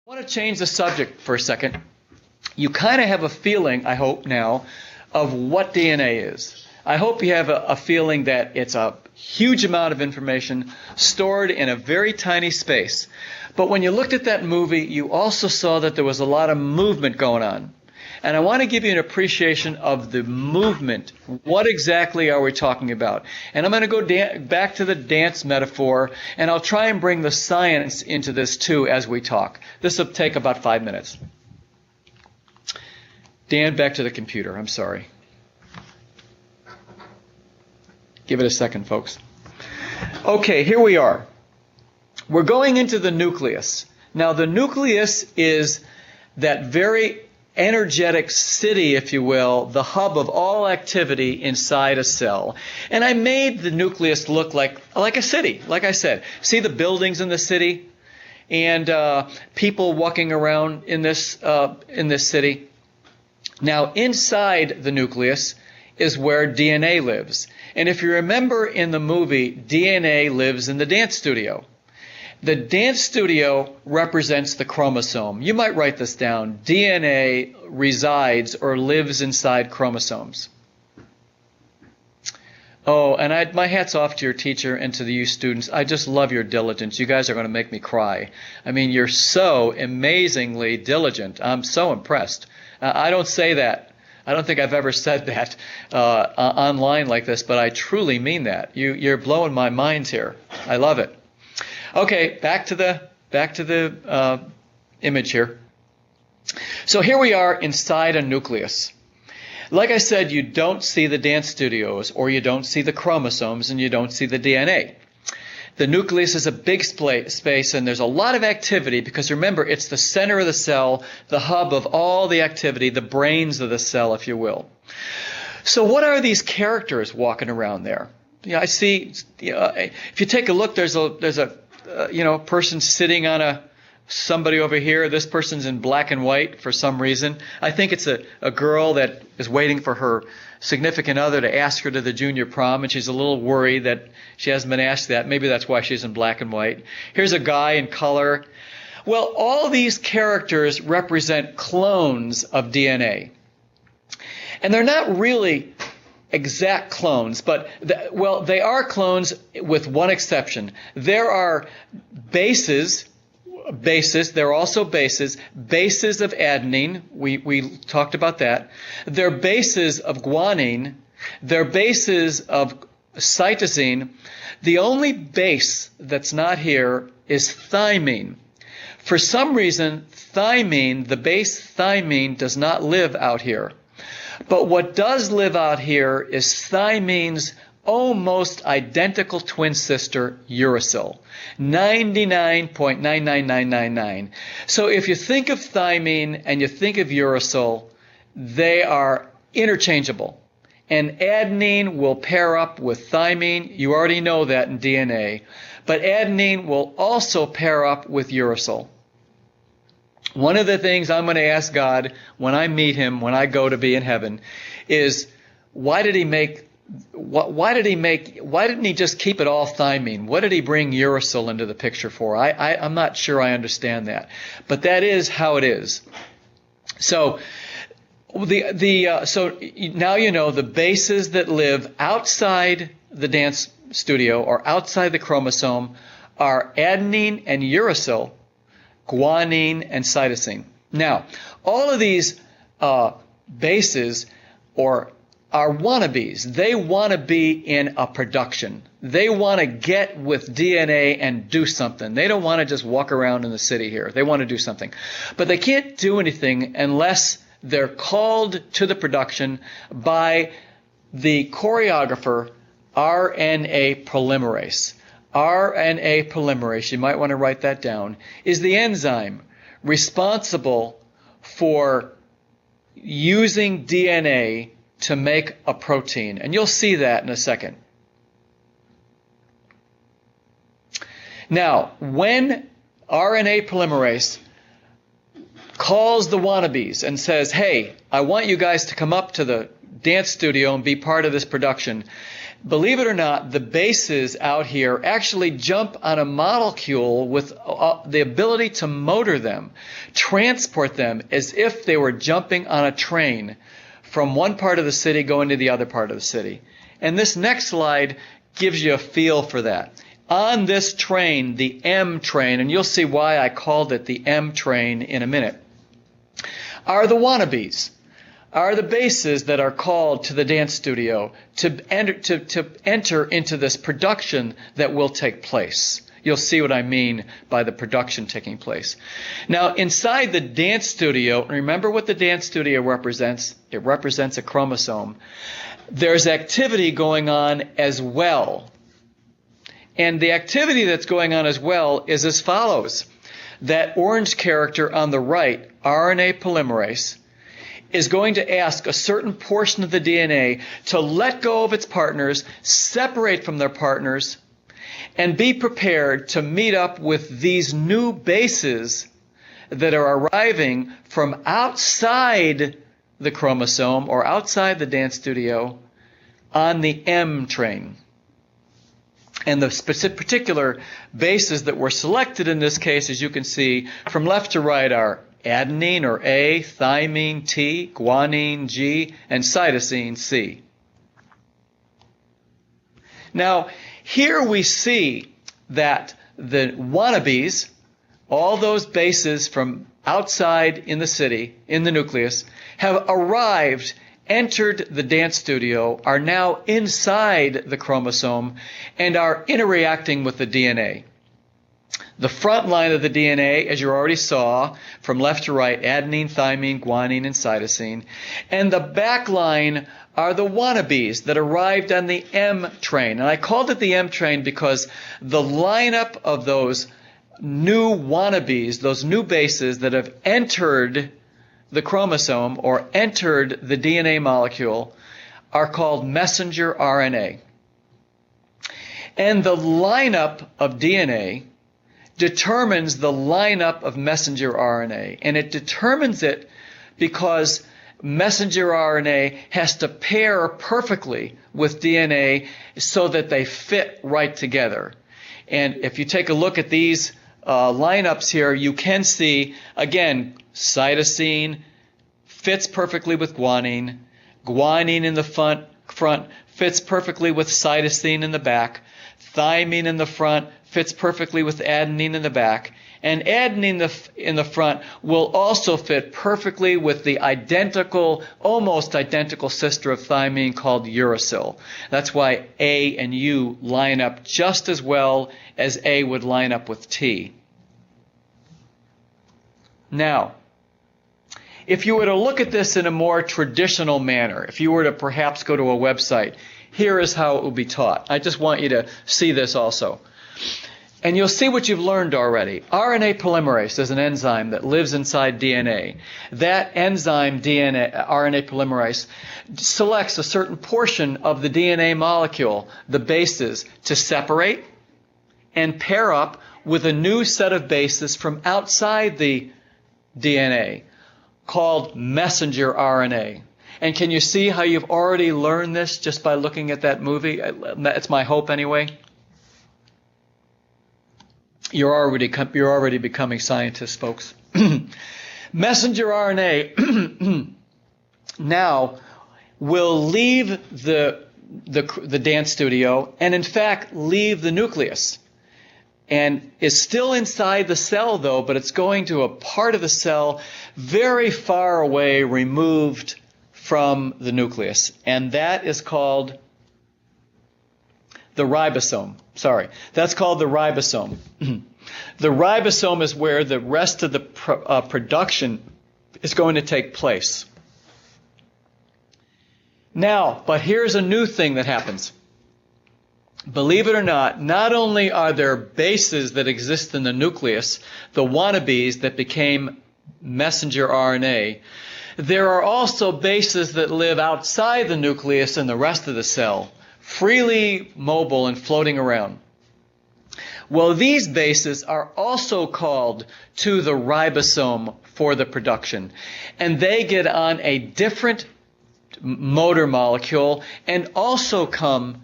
I want to change the subject for a second. You kind of have a feeling, I hope now, of what DNA is. I hope you have a feeling that it's a huge amount of information stored in a very tiny space. But when you looked at that movie, you also saw that there was a lot of movement going on. And I want to give you an appreciation of the movement. What exactly are we talking about? And I'm going to go back to the dance metaphor, and I'll try and bring the science into this too as we talk. This will take about 5 minutes. Dan, back to the computer. I'm sorry. Give it a second, folks. Okay, here we are. We're going into the nucleus. Now, the nucleus is that very energetic city, if you will, the hub of all activity inside a cell. And I made the nucleus look like a city, like I said. See the buildings in the city and people walking around in this city. Now, inside the nucleus is where DNA lives. And if you remember in the movie, DNA lives in the dance studio. The dance studio represents the chromosome. You might write this down. DNA resides or lives inside chromosomes. Oh, and my hat's off to your teacher and to you students. I just love your diligence. You guys are going to make me cry. I mean, you're so amazingly diligent. I'm so impressed. I don't say that. I don't think I've ever said that online like this, but I truly mean that. You're blowing my mind here. I love it. Okay, back to the image here. So here we are inside a nucleus. Like I said, you don't see the dance studios, or you don't see the chromosomes, and you don't see the DNA. The nucleus is a big space, and there's a lot of activity because remember, it's the center of the cell, the hub of all the activity, the brains of the cell, if you will. So what are these characters walking around there? Yeah, I see. If you take a look, there's a person sitting on somebody over here. This person's in black and white for some reason. I think it's a girl that is waiting for her significant other to ask her to the junior prom, and she's a little worried that she hasn't been asked that. Maybe that's why she's in black and white. Here's a guy in color. Well, all these characters represent clones of DNA. And they're not really exact clones, but they are clones with one exception. There are bases, there are also bases of adenine, we talked about that. There are bases of guanine, there are bases of cytosine. The only base that's not here is thymine. For some reason, the base thymine does not live out here. But what does live out here is thymine's almost identical twin sister, uracil, 99.99999. So if you think of thymine and you think of uracil, they are interchangeable. And adenine will pair up with thymine. You already know that in DNA. But adenine will also pair up with uracil. One of the things I'm going to ask God when I meet him, when I go to be in heaven, is why didn't he just keep it all thymine? What did he bring uracil into the picture for? I'm not sure I understand that. But that is how it is. So so now you know the bases that live outside the dance studio or outside the chromosome are adenine and uracil, guanine and cytosine. Now, all of these bases are wannabes. They want to be in a production. They want to get with DNA and do something. They don't want to just walk around in the city here. They want to do something. But they can't do anything unless they're called to the production by the choreographer, RNA polymerase. RNA polymerase, you might want to write that down, is the enzyme responsible for using DNA to make a protein. And you'll see that in a second. Now, when RNA polymerase calls the wannabes and says, hey, I want you guys to come up to the dance studio and be part of this production, believe it or not, the bases out here actually jump on a molecule with the ability to motor them, transport them as if they were jumping on a train from one part of the city going to the other part of the city. And this next slide gives you a feel for that. On this train, the M train, and you'll see why I called it the M train in a minute, are the wannabes, are the bases that are called to the dance studio to enter into this production that will take place. You'll see what I mean by the production taking place. Now, inside the dance studio, remember what the dance studio represents. It represents a chromosome. There's activity going on as well. And the activity that's going on as well is as follows. That orange character on the right, RNA polymerase, is going to ask a certain portion of the DNA to let go of its partners, separate from their partners, and be prepared to meet up with these new bases that are arriving from outside the chromosome or outside the dance studio on the M train. And the particular bases that were selected in this case, as you can see, from left to right are adenine or A, thymine T, guanine G, and cytosine C. Now, here we see that the wannabes, all those bases from outside in the city, in the nucleus, have arrived, entered the dance studio, are now inside the chromosome, and are interacting with the DNA. The front line of the DNA, as you already saw, from left to right, adenine, thymine, guanine, and cytosine. And the back line are the wannabes that arrived on the M train. And I called it the M train because the lineup of those new wannabes, those new bases that have entered the chromosome or entered the DNA molecule, are called messenger RNA. And the lineup of DNA determines the lineup of messenger RNA. And it determines it because messenger RNA has to pair perfectly with DNA so that they fit right together. And if you take a look at these lineups here, you can see, again, cytosine fits perfectly with guanine. Guanine in the front fits perfectly with cytosine in the back. Thymine in the front fits perfectly with adenine in the back. And adenine in the front will also fit perfectly with the almost identical sister of thymine called uracil. That's why A and U line up just as well as A would line up with T. Now, if you were to look at this in a more traditional manner, if you were to perhaps go to a website, here is how it will be taught. I just want you to see this also. And you'll see what you've learned already. RNA polymerase is an enzyme that lives inside DNA. That enzyme, RNA polymerase, selects a certain portion of the DNA molecule, the bases, to separate and pair up with a new set of bases from outside the DNA called messenger RNA. And can you see how you've already learned this just by looking at that movie? It's my hope anyway. You're already becoming scientists, folks. Messenger RNA now will leave the dance studio and, in fact, leave the nucleus. And is still inside the cell, though, but it's going to a part of the cell very far away, removed from the nucleus. And that is called the ribosome. That's called the ribosome. The ribosome is where the rest of the production is going to take place. Now, but here's a new thing that happens. Believe it or not only are there bases that exist in the nucleus, the wannabes that became messenger RNA, there are also bases that live outside the nucleus and the rest of the cell, freely mobile and floating around. Well, these bases are also called to the ribosome for the production, and they get on a different motor molecule and also come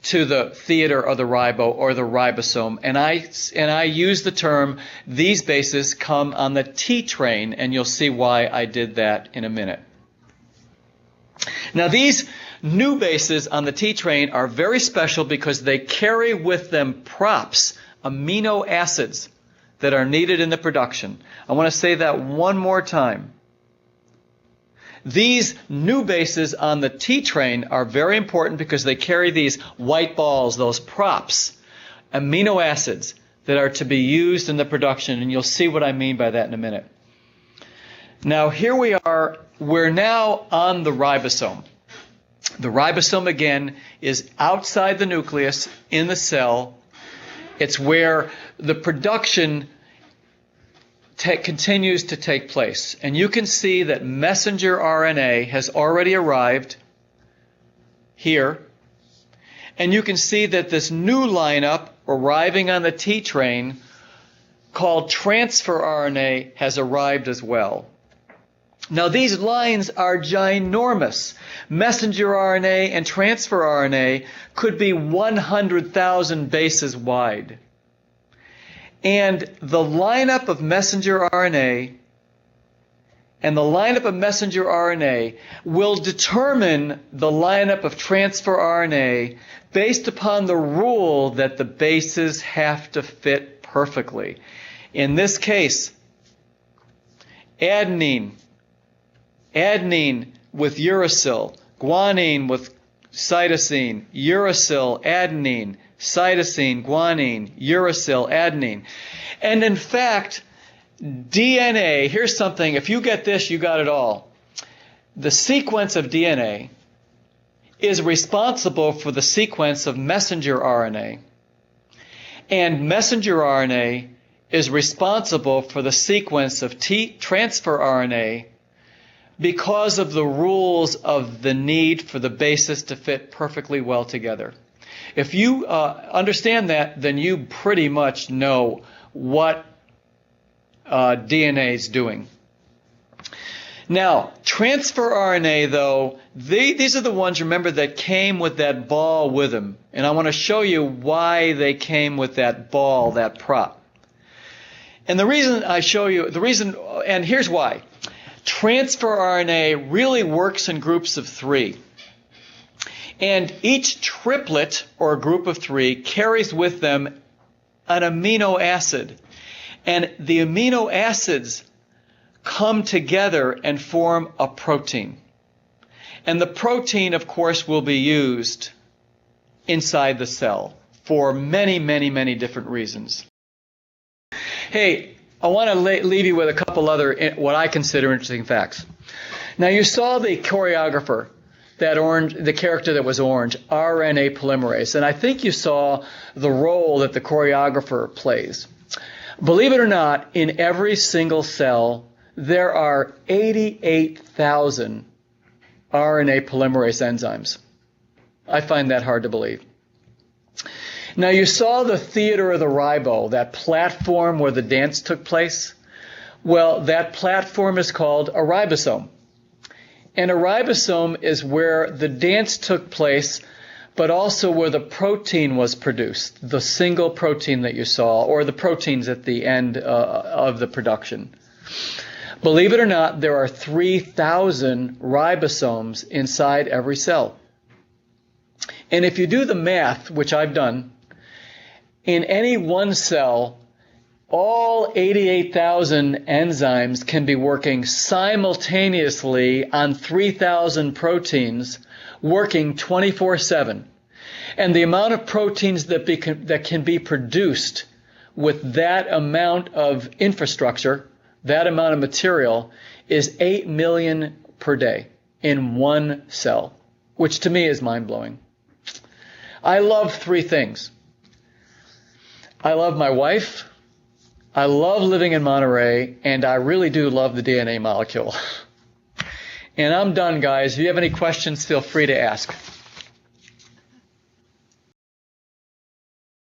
to the theater of the ribo or the ribosome. And I use the term, these bases come on the T train, and you'll see why I did that in a minute. Now, these new bases on the T train are very special because they carry with them props, amino acids, that are needed in the production. I want to say that one more time. These new bases on the T train are very important because they carry these white balls, those props, amino acids that are to be used in the production, and you'll see what I mean by that in a minute. Now, here we are. We're now on the ribosome. The ribosome, again, is outside the nucleus in the cell. It's where the production continues to take place. And you can see that messenger RNA has already arrived here. And you can see that this new lineup arriving on the T train called transfer RNA has arrived as well. Now, these lines are ginormous. Messenger RNA and transfer RNA could be 100,000 bases wide. And the lineup of messenger RNA and the lineup of messenger RNA will determine the lineup of transfer RNA based upon the rule that the bases have to fit perfectly. In this case, adenine with uracil, guanine with cytosine, uracil, adenine, cytosine, guanine, uracil, adenine. And in fact, DNA, here's something, if you get this, you got it all. The sequence of DNA is responsible for the sequence of messenger RNA. And messenger RNA is responsible for the sequence of transfer RNA because of the rules of the need for the bases to fit perfectly well together. If you understand that, then you pretty much know what DNA is doing. Now, transfer RNA, though, these are the ones, remember, that came with that ball with them. And I want to show you why they came with that ball, that prop. And the reason I show you, and here's why. Transfer RNA really works in groups of 3. And each triplet, or group of 3, carries with them an amino acid. And the amino acids come together and form a protein. And the protein, of course, will be used inside the cell for many, many, many different reasons. Hey, I want to leave you with a couple other, what I consider interesting facts. Now, you saw the choreographer, the character that was orange, RNA polymerase. And I think you saw the role that the choreographer plays. Believe it or not, in every single cell, there are 88,000 RNA polymerase enzymes. I find that hard to believe. Now, you saw the theater of the ribo, that platform where the dance took place. Well, that platform is called a ribosome. And a ribosome is where the dance took place, but also where the protein was produced, the single protein that you saw, or the proteins at the end of the production. Believe it or not, there are 3,000 ribosomes inside every cell. And if you do the math, which I've done, in any one cell, all 88,000 enzymes can be working simultaneously on 3,000 proteins, working 24/7. And the amount of proteins that can be produced with that amount of infrastructure, that amount of material, is 8 million per day in one cell, which to me is mind-blowing. I love 3 things. I love my wife, I love living in Monterey, and I really do love the DNA molecule. And I'm done, guys. If you have any questions, feel free to ask.